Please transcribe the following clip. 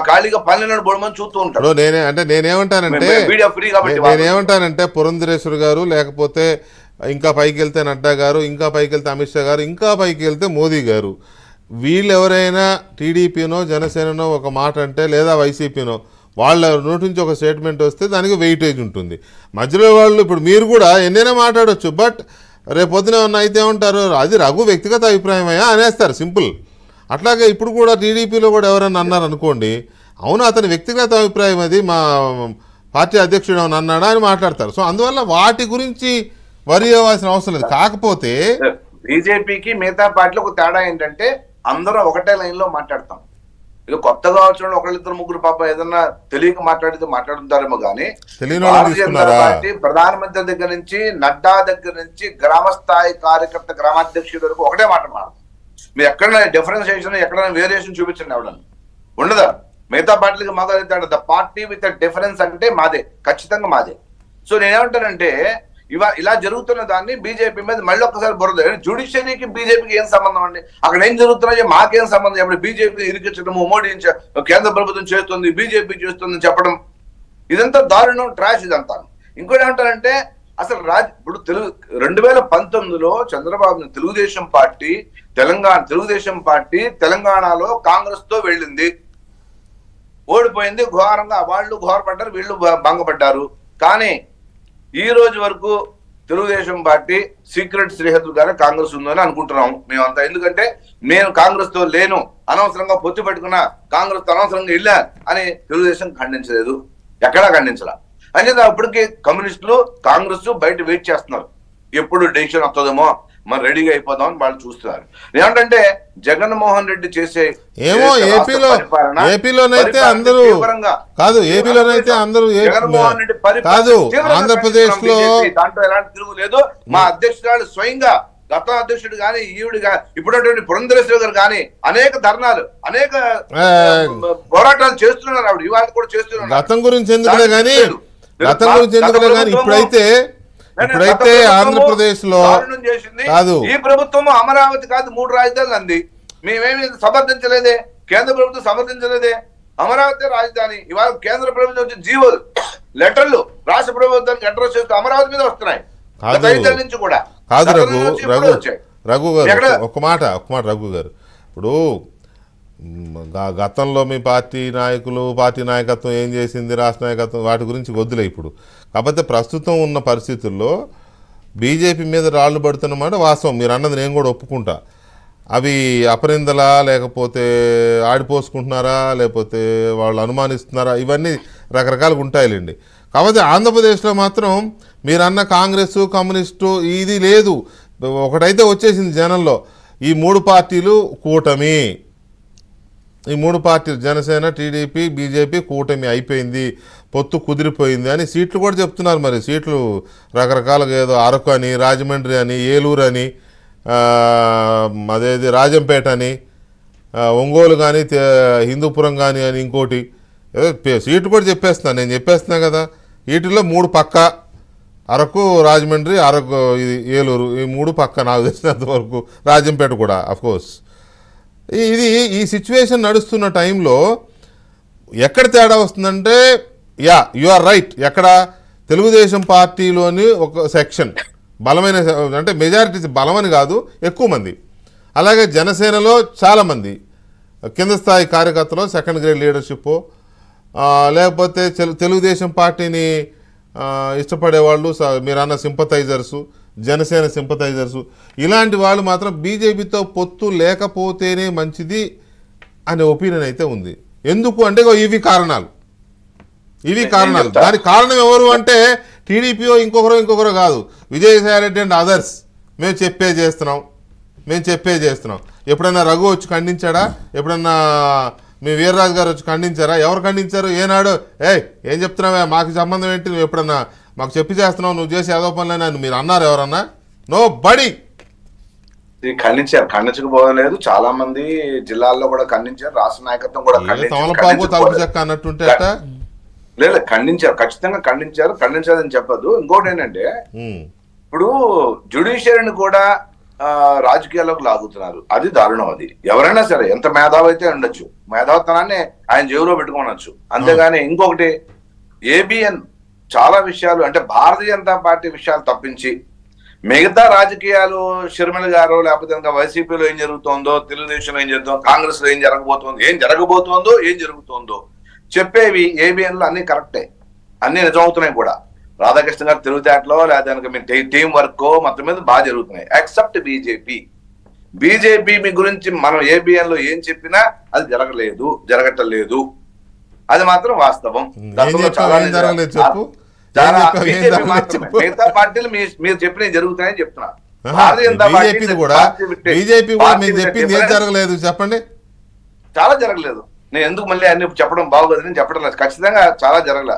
ఖాళీగా పనులను బోడమని చూస్తూ ఉంటారు. నేనేమంటానంటే పురంధరేశ్వర్ గారు, లేకపోతే ఇంకా పైకి వెళ్తే నడ్డా గారు, ఇంకా పైకి వెళ్తే అమిత్ షా గారు, ఇంకా పైకి వెళ్తే మోదీ గారు, వీళ్ళు ఎవరైనా టీడీపీనో జనసేననో ఒక మాట అంటే, లేదా వైసీపీనో వాళ్ళ నోటి నుంచి ఒక స్టేట్మెంట్ వస్తే దానికి వెయిటేజ్ ఉంటుంది. మధ్యలో వాళ్ళు ఇప్పుడు మీరు కూడా ఎన్నైనా మాట్లాడవచ్చు, బట్ రేపొద్దున ఏమన్నా అయితే ఏమంటారు, అది రఘు వ్యక్తిగత అభిప్రాయమయ్యా అనేస్తారు, సింపుల్. అట్లాగే ఇప్పుడు కూడా టీడీపీలో కూడా ఎవరైనా అన్నారు అనుకోండి, అవును అతని వ్యక్తిగత అభిప్రాయం, అది మా పార్టీ అధ్యక్షుడు ఏమైనా అన్నాడా అని మాట్లాడతారు. సో అందువల్ల వాటి గురించి వరి అవ్వాల్సిన అవసరం లేదు. కాకపోతే బీజేపీకి మిగతా పార్టీలో ఒక తేడా ఏంటంటే అందరూ ఒకటే లైన్ లో మాట్లాడతాం. ఇక కొత్తగా వచ్చిన ఒకళ్ళిద్దరు ముగ్గురు పాప ఏదన్నా తెలియక మాట్లాడుతారేమో కానీ భారతీయ జనతా పార్టీ ప్రధానమంత్రి దగ్గర నుంచి నడ్డా దగ్గర నుంచి గ్రామ స్థాయి కార్యకర్త గ్రామాధ్యక్షుడి వరకు ఒకటే మాట మాట్లాడతాం. మీరు ఎక్కడైనా డిఫరెన్సియేషన్, ఎక్కడైనా వేరియేషన్ చూపించండి, ఎవడన్నా ఉండదా? మిగతా పార్టీలకి మాట్లాడతాడు ద పార్టీ విత్ డిఫరెన్స్ అంటే మాదే, ఖచ్చితంగా మాదే. సో నేనేమంటానంటే ఇలా జరుగుతున్న దాన్ని బీజేపీ మీద మళ్ళీ ఒక్కసారి బురద. జ్యుడిషియరీకి బీజేపీకి ఏం సంబంధం అండి? అక్కడ ఏం జరుగుతున్నాయో మాకేం సంబంధం? ఇప్పుడు బీజేపీ ఇరికించడము, మోడీ కేంద్ర ప్రభుత్వం చేస్తుంది, బీజేపీ చేస్తుంది చెప్పడం, ఇదంతా దారుణం, ట్రాష్ ఇదంతా. ఇంకోటి ఏమంటారంటే అసలు ఇప్పుడు 2019లో చంద్రబాబు తెలుగుదేశం పార్టీ తెలంగాణలో కాంగ్రెస్ తో వెళ్ళింది, ఓడిపోయింది, ఘోరంగా వాళ్ళు ఘోరపడ్డారు, వీళ్ళు భంగపడ్డారు. కానీ ఈ రోజు వరకు తెలుగుదేశం పార్టీ సీక్రెట్ శ్రీహద్దుగానే కాంగ్రెస్ ఉందని అనుకుంటున్నాం మేమంతా. ఎందుకంటే నేను కాంగ్రెస్ తో లేను, అనవసరంగా పొత్తు పెట్టుకున్నా, కాంగ్రెస్ తో అనవసరంగా వెళ్ళా అని తెలుగుదేశం ఖండించలేదు, ఎక్కడా ఖండించలా. అంటే అప్పటికి కమ్యూనిస్టులు కాంగ్రెస్ బయట వెయిట్ చేస్తున్నారు, ఎప్పుడు డెసిషన్ వస్తుందేమో మరి రెడీగా అయిపోదాం అని వాళ్ళు చూస్తున్నారు. ఏమంటే జగన్మోహన్ రెడ్డి చేసే ఏమో ఏపీలోనైతే అందరూ కాదు, ఏపీలోనైతే అందరూ జగన్మోహన్ రెడ్డి కాదు, ఆంధ్రప్రదేశ్ లో దాంట్లో ఎలాంటి తిరుగులేదు. మా అధ్యక్షురాలు స్వయంగా గత అధ్యక్షుడు కానీ ఈవిడు కానీ ఇప్పుడున్నటువంటి పురంధరేశ్వరి గారు కానీ అనేక ధర్నాలు, అనేక పోరాటాలు చేస్తున్నారు. ఆవిడ ఇవాళ కూడా చేస్తున్నారు. గతం గురించి ఎందుకులే కానీ ఇప్పుడైతే ఆంధ్రప్రదేశ్ లో కాదు, ఈ ప్రభుత్వం అమరావతి కాదు 3 రాజధానులు అంది. మేమేమి సమర్థించలేదే, కేంద్ర ప్రభుత్వం సమర్థించలేదే. అమరావతి రాజధాని. ఇవాళ కేంద్ర ప్రభుత్వం వచ్చి జీవోలు, లెటర్లు రాష్ట్ర ప్రభుత్వానికి అడ్రస్ చేస్తూ అమరావతి మీద వస్తున్నాయి నుంచి కూడా. కాదు రఘు గారు, ఒక మాట రఘు గారు, ఇప్పుడు గతంలో మీ పార్టీ నాయకులు, పార్టీ నాయకత్వం ఏం చేసింది, రాష్ట్ర నాయకత్వం, వాటి గురించి వద్దులే ఇప్పుడు. కాకపోతే ప్రస్తుతం ఉన్న పరిస్థితుల్లో బీజేపీ మీద రాళ్ళు పడుతున్నమాట వాస్తవం, మీరు అన్నది నేను కూడా ఒప్పుకుంటా. అవి అపరిందలా, లేకపోతే ఆడిపోసుకుంటున్నారా, లేకపోతే వాళ్ళు అనుమానిస్తున్నారా, ఇవన్నీ రకరకాలుగా ఉంటాయిలేండి. కాకపోతే ఆంధ్రప్రదేశ్లో మాత్రం మీరు అన్న కాంగ్రెస్, కమ్యూనిస్టు ఇది లేదు. ఒకటైతే వచ్చేసింది జనంలో, ఈ 3 పార్టీలు కూటమి, ఈ 3 పార్టీలు జనసేన, టీడీపీ, బీజేపీ కూటమి అయిపోయింది, పొత్తు కుదిరిపోయింది అని సీట్లు కూడా చెప్తున్నారు. మరి సీట్లు రకరకాలుగా ఏదో అరకు అని, రాజమండ్రి అని, ఏలూరు అని, అదేది రాజంపేట అని, ఒంగోలు కానీ, హిందూపురం కానీ అని ఇంకోటి ఏదో సీట్లు కూడా చెప్పేస్తున్నాను, నేను చెప్పేస్తున్నా కదా. వీటిల్లో 3 పక్క, అరకు, రాజమండ్రి, అరకు, ఇది ఏలూరు, ఈ 3 పక్క నాకు తెలిసినంత వరకు, రాజంపేట కూడా అఫ్కోర్స్. ఇది ఈ సిచ్యువేషన్ నడుస్తున్న టైంలో ఎక్కడ తేడా వస్తుందంటే, యు ఆర్ రైట్, ఎక్కడ తెలుగుదేశం పార్టీలోని ఒక సెక్షన్ బలమైన, అంటే మెజారిటీ బలమని కాదు, ఎక్కువ మంది, అలాగే జనసేనలో చాలామంది కింద స్థాయి కార్యకర్తలు, సెకండ్ గ్రేడ్ లీడర్షిప్, లేకపోతే తెలుగుదేశం పార్టీని ఇష్టపడేవాళ్ళు, మీరు అన్న సింపథైజర్సు, జనసేన సింపథైజర్సు, ఇలాంటి వాళ్ళు మాత్రం బీజేపీతో పొత్తు లేకపోతేనే మంచిది అనే ఒపీనియన్ అయితే ఉంది. ఎందుకు అంటే ఇవి కారణాలు. దానికి కారణం ఎవరు అంటే టీడీపీఓ ఇంకొకరో కాదు, విజయసాయిరెడ్డి అండ్ అదర్స్. మేము చెప్పే చేస్తున్నాం. ఎప్పుడన్నా రఘు వచ్చి ఖండించాడా? ఎప్పుడన్నా మీ వీర్రాజు గారు వచ్చి ఖండించారా? ఎవరు ఖండించారు? ఏనాడు ఏం చెప్తున్నావా, మాకు సంబంధం ఏంటి, నువ్వు ఎప్పుడన్నా మాకు చెప్పి చేస్తున్నావు, నువ్వు చేసే ఏదో పనులైనా మీరు అన్నారు ఎవరన్నా? No body. ఖండించకపోలేదు, చాలా మంది జిల్లాల్లో కూడా ఖండించారు, రాష్ట్ర నాయకత్వం కూడా తమలపాకు తలుపు చెక్క అన్నట్టుంటే లేదు, ఖండించారు, ఖచ్చితంగా ఖండించారని చెప్పదు. ఇంకోటి ఏంటంటే ఇప్పుడు జ్యుడిషియరీని కూడా రాజకీయాల్లోకి లాగుతున్నారు. అది దారుణం. అది ఎవరైనా సరే ఎంత మేధావి అయితే ఉండొచ్చు, మేధావితనాన్ని ఆయన జేబులో పెట్టుకోనొచ్చు. అంతేగాని ఇంకొకటి ఏబిఎన్ చాలా విషయాలు అంటే భారతీయ జనతా పార్టీ విషయాలు తప్పించి మిగతా రాజకీయాలు షర్మిల గారు లేకపోతే ఇంకా వైసీపీలో ఏం జరుగుతోందో, తెలుగుదేశంలో ఏం జరుగుతుందో, కాంగ్రెస్ లో ఏం జరగబోతోందో చెప్పేవి ఏబిఎన్ లో అన్ని కరెక్టే, అన్ని నిజమవుతున్నాయి కూడా. రాధాకృష్ణ గారు తెలివితేటలో లేదా మీ టీం వర్క్ మొత్తం మీద బాగా జరుగుతున్నాయి. ఎక్సెప్ట్ బీజేపీ మీ గురించి మనం ఏబిఎన్ లో ఏం చెప్పినా అది జరగట్లేదు. అది మాత్రం వాస్తవం. మిగతా పార్టీలు మీరు చెప్పినవి జరుగుతున్నాయని చెప్తున్నా. చెప్పండి. చాలా జరగలేదు. నేను ఎందుకు మళ్ళీ అన్ని చెప్పడం బాగోదు, నేను చెప్పడం లేదు. ఖచ్చితంగా చాలా జరగల.